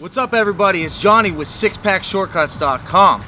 What's up, everybody? It's Jonny with SixPackAbs.com.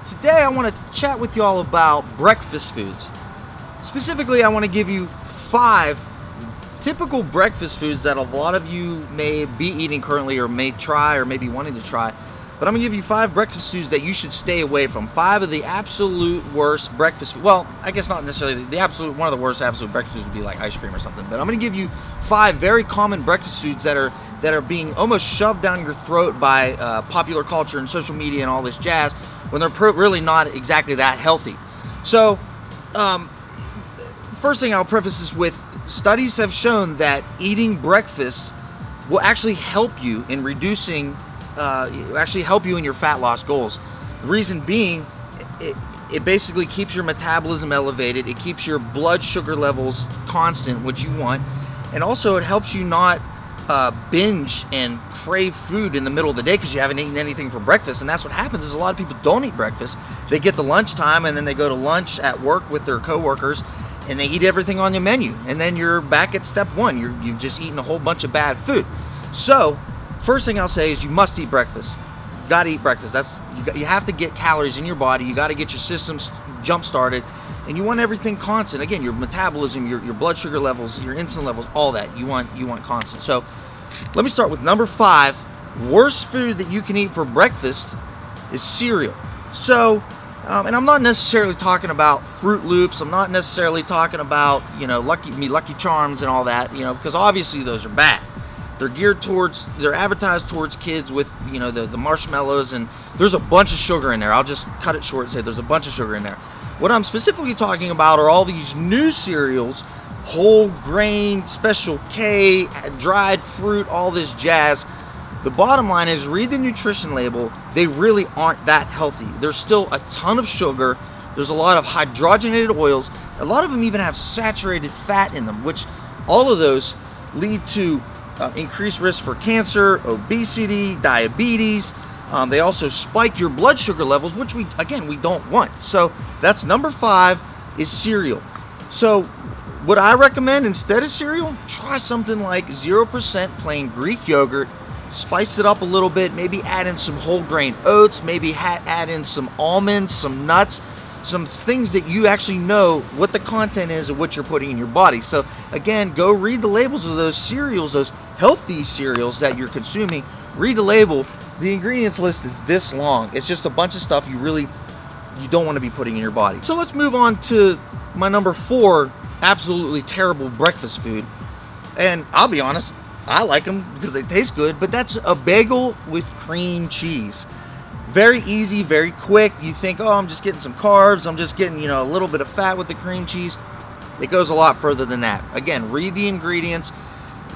Today I want to chat with you all about breakfast foods. Specifically, I want to give you 5 typical breakfast foods that a lot of you may be eating currently or may try or may be wanting to try. But I'm going to give you 5 breakfast foods that you should stay away from. 5 of the absolute worst breakfast foods. Well, I guess not necessarily one of the worst absolute breakfast foods would be like ice cream or something. But I'm going to give you 5 very common breakfast foods that are being almost shoved down your throat by popular culture and social media and all this jazz when they're really not exactly that healthy. So, first thing I'll preface this with, studies have shown that eating breakfast will actually help you in reducing help you in your fat loss goals. The reason being, it basically keeps your metabolism elevated, it keeps your blood sugar levels constant, which you want, and also it helps you not binge and crave food in the middle of the day because you haven't eaten anything for breakfast. And that's what happens is a lot of people don't eat breakfast. They get to lunchtime and then they go to lunch at work with their coworkers and they eat everything on the menu, and then you're back at step 1. You've just eaten a whole bunch of bad food. So first thing I'll say is you must eat breakfast. You got to eat breakfast. You have to get calories in your body. You got to get your systems jump started, and you want everything constant. Again, your metabolism, your blood sugar levels, your insulin levels, all that you want constant. So let me start with number 5. Worst food that you can eat for breakfast is cereal. So and I'm not necessarily talking about Fruit Loops. I'm not necessarily talking about Lucky Charms and all that, because obviously those are bad. They're advertised towards kids with, the marshmallows, and there's a bunch of sugar in there. I'll just cut it short and say there's a bunch of sugar in there. What I'm specifically talking about are all these new cereals, whole grain, Special K, dried fruit, all this jazz. The bottom line is, read the nutrition label. They really aren't that healthy. There's still a ton of sugar. There's a lot of hydrogenated oils. A lot of them even have saturated fat in them, which all of those lead to increased risk for cancer, obesity, diabetes. They also spike your blood sugar levels, which we don't want. So that's number 5 is cereal. So what I recommend instead of cereal, try something like 0% plain Greek yogurt. Spice it up a little bit, maybe add in some whole grain oats, maybe add in some almonds, some nuts, some things that you actually know what the content is of what you're putting in your body. So again, go read the labels of those cereals, those healthy cereals that you're consuming. Read the label. The ingredients list is this long. It's just a bunch of stuff you don't want to be putting in your body. So let's move on to my number 4 absolutely terrible breakfast food. And I'll be honest, I like them because they taste good, but that's a bagel with cream cheese. Very easy, very quick. You think, I'm just getting some carbs, I'm just getting, a little bit of fat with the cream cheese. It goes a lot further than that. Again, read the ingredients.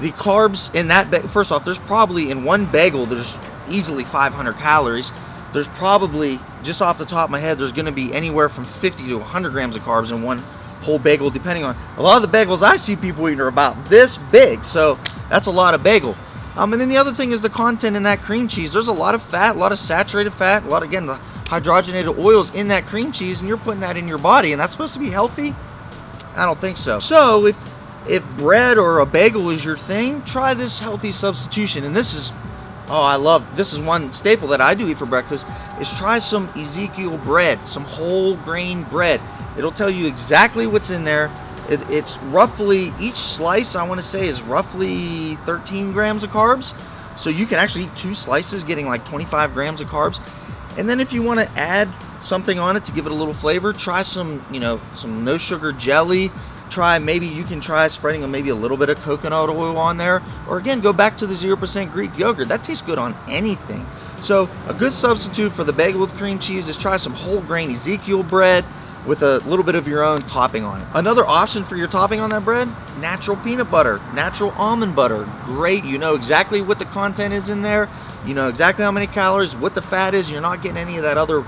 The carbs in that, first off, there's probably in one bagel, there's easily 500 calories. There's probably, just off the top of my head, there's going to be anywhere from 50 to 100 grams of carbs in one whole bagel, depending on, a lot of the bagels I see people eating are about this big, so that's a lot of bagel. And then the other thing is the content in that cream cheese. There's a lot of fat, a lot of saturated fat, the hydrogenated oils in that cream cheese, and you're putting that in your body, and that's supposed to be healthy? I don't think so. So if bread or a bagel is your thing, try this healthy substitution. And this is one staple that I do eat for breakfast, is try some Ezekiel bread, some whole grain bread. It'll tell you exactly what's in there. It's roughly, each slice I want to say is roughly 13 grams of carbs. So you can actually eat 2 slices getting like 25 grams of carbs. And then if you want to add something on it to give it a little flavor, try some no sugar jelly. You can try spreading maybe a little bit of coconut oil on there. Or again, go back to the 0% Greek yogurt. That tastes good on anything. So a good substitute for the bagel with cream cheese is try some whole grain Ezekiel bread with a little bit of your own topping on it. Another option for your topping on that bread, natural peanut butter, natural almond butter. Great, you know exactly what the content is in there. You know exactly how many calories, what the fat is. You're not getting any of that other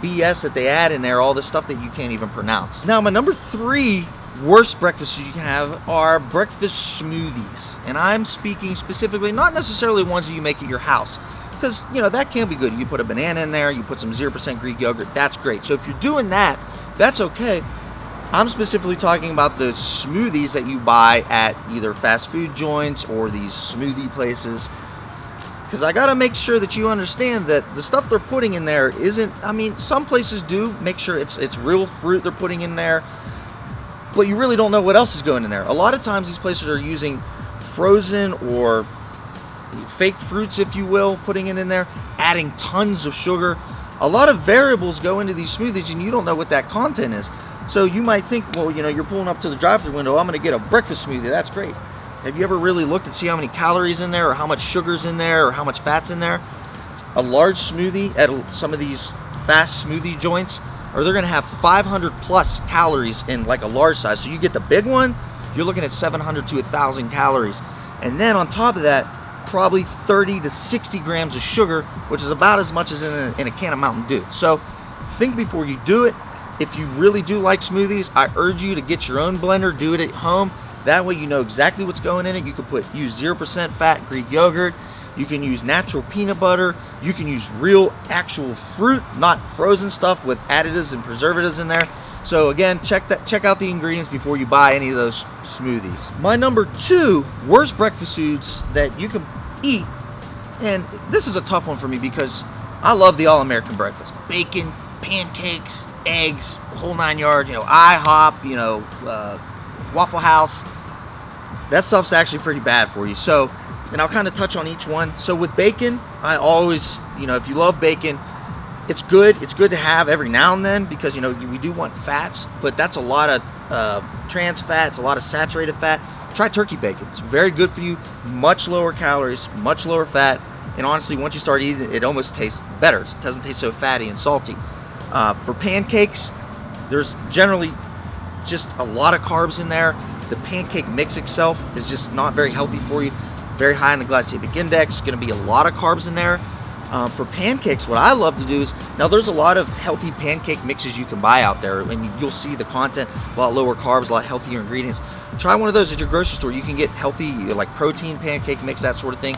BS that they add in there, all the stuff that you can't even pronounce. Now, my number 3 worst breakfasts you can have are breakfast smoothies. And I'm speaking specifically, not necessarily ones that you make at your house, because that can be good. You put a banana in there, you put some 0% Greek yogurt, that's great. So if you're doing that, that's okay. I'm specifically talking about the smoothies that you buy at either fast food joints or these smoothie places. because I got to make sure that you understand that the stuff they're putting in there isn't, I mean, some places do make sure it's real fruit they're putting in there, but you really don't know what else is going in there. A lot of times these places are using frozen or fake fruits, if you will, putting it in there, adding tons of sugar. A lot of variables go into these smoothies, and you don't know what that content is. So you might think, well, you know, you're pulling up to the drive-thru window, I'm going to get a breakfast smoothie. That's great. Have you ever really looked and see how many calories in there, or how much sugar's in there, or how much fat's in there? A large smoothie at some of these fast smoothie joints, or they're going to have 500 plus calories in like a large size. So you get the big one, you're looking at 700 to 1,000 calories. And then on top of that, probably 30 to 60 grams of sugar, which is about as much as in a can of Mountain Dew. So think before you do it. If you really do like smoothies, I urge you to get your own blender, do it at home. That way you know exactly what's going in it. You can use 0% fat Greek yogurt. You can use natural peanut butter. You can use real actual fruit, not frozen stuff with additives and preservatives in there. So again, check out the ingredients before you buy any of those smoothies. My number 2 worst breakfast foods that you can eat, and this is a tough one for me because I love the all-American breakfast. Bacon, pancakes, eggs, the whole 9 yards, you know, IHOP, you know, Waffle House. That stuff's actually pretty bad for you. So, and I'll kind of touch on each one. So with bacon, I always, you know, if you love bacon, it's good to have every now and then, because, you know, we do want fats, but that's a lot of trans fats, a lot of saturated fat. Try turkey bacon. It's very good for you, much lower calories, much lower fat, and honestly, once you start eating it, it almost tastes better. It doesn't taste so fatty and salty. For pancakes, there's generally just a lot of carbs in there. The pancake mix itself is just not very healthy for you. Very high in the glycemic index. Going to be a lot of carbs in there. For pancakes, what I love to do is, now there's a lot of healthy pancake mixes you can buy out there, and you'll see the content, a lot lower carbs, a lot healthier ingredients. Try one of those at your grocery store. You can get healthy, like protein pancake mix, that sort of thing.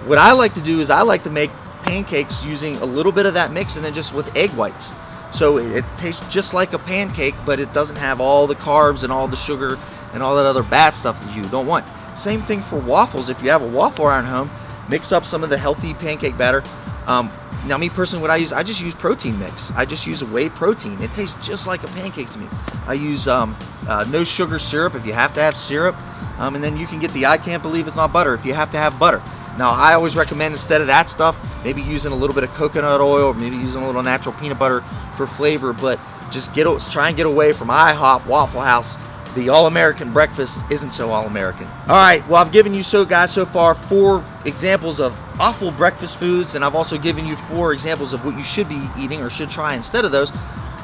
What I like to do is I like to make pancakes using a little bit of that mix and then just with egg whites. So it tastes just like a pancake, but it doesn't have all the carbs and all the sugar and all that other bad stuff that you don't want. Same thing for waffles. If you have a waffle iron at home, mix up some of the healthy pancake batter. Now me personally, what I just use protein mix. I just use a whey protein. It tastes just like a pancake to me. I use no sugar syrup if you have to have syrup. And then you can get the I can't believe it's not butter if you have to have butter. Now I always recommend, instead of that stuff, maybe using a little bit of coconut oil, or maybe using a little natural peanut butter for flavor, but just try and get away from IHOP, Waffle House. The all-American breakfast isn't so all-American. All right, well, I've given you so far 4 examples of awful breakfast foods, and I've also given you 4 examples of what you should be eating or should try instead of those.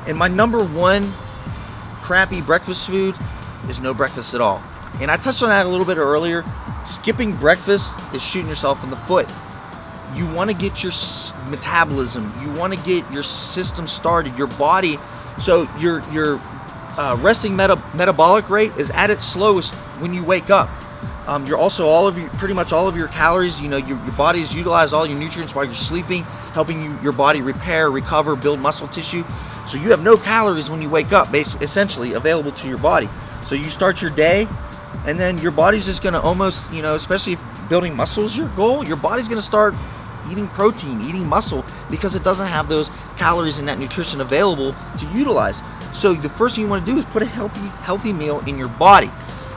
And my number 1 crappy breakfast food is no breakfast at all. And I touched on that a little bit earlier. Skipping breakfast is shooting yourself in the foot. You want to get your metabolism, you want to get your system started, your body, so your resting metabolic rate is at its slowest when you wake up. You're also pretty much all of your calories, you know, your body has utilized all your nutrients while you're sleeping, helping your body repair, recover, build muscle tissue. So you have no calories when you wake up, essentially available to your body. So you start your day, and then your body's just going to almost, you know, especially if building muscle is your goal, your body's going to start eating protein, eating muscle, because it doesn't have those calories and that nutrition available to utilize. So the first thing you want to do is put a healthy meal in your body.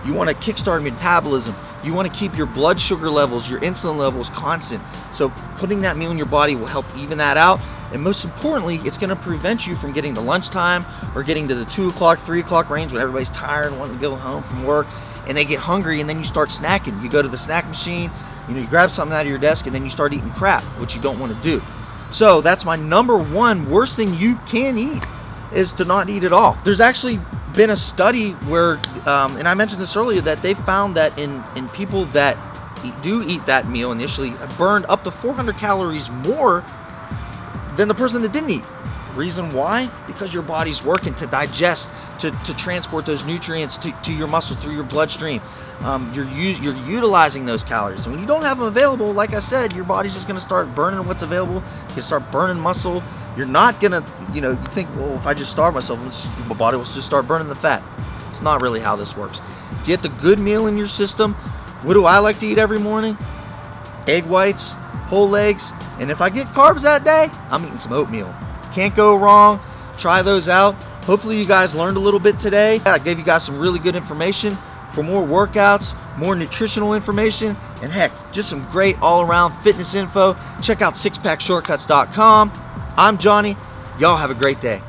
You want to kickstart metabolism. You want to keep your blood sugar levels, your insulin levels constant. So putting that meal in your body will help even that out. And most importantly, it's going to prevent you from getting to lunchtime or getting to the 2 o'clock, 3 o'clock range when everybody's tired and wanting to go home from work, and they get hungry, and then you start snacking. You go to the snack machine, you know, you grab something out of your desk, and then you start eating crap, which you don't want to do. So that's my number 1 worst thing you can eat, is to not eat at all. There's actually been a study where, and I mentioned this earlier, that they found that in people that do eat that meal initially have burned up to 400 calories more than the person that didn't eat. Reason why? Because your body's working to digest, to transport those nutrients to your muscle through your bloodstream. You're utilizing those calories, and when you don't have them available, like I said, your body's just going to start burning what's available. You can start burning muscle. You're not going to, you know, you think, well, if I just starve myself, my body will just start burning the fat. It's not really how this works. Get the good meal in your system. What do I like to eat every morning? Egg whites, whole eggs, and if I get carbs that day, I'm eating some oatmeal. Can't go wrong. Try those out. Hopefully you guys learned a little bit today. I gave you guys some really good information for more workouts, more nutritional information, and heck, just some great all-around fitness info. Check out SixPackShortcuts.com. I'm Jonny. Y'all have a great day.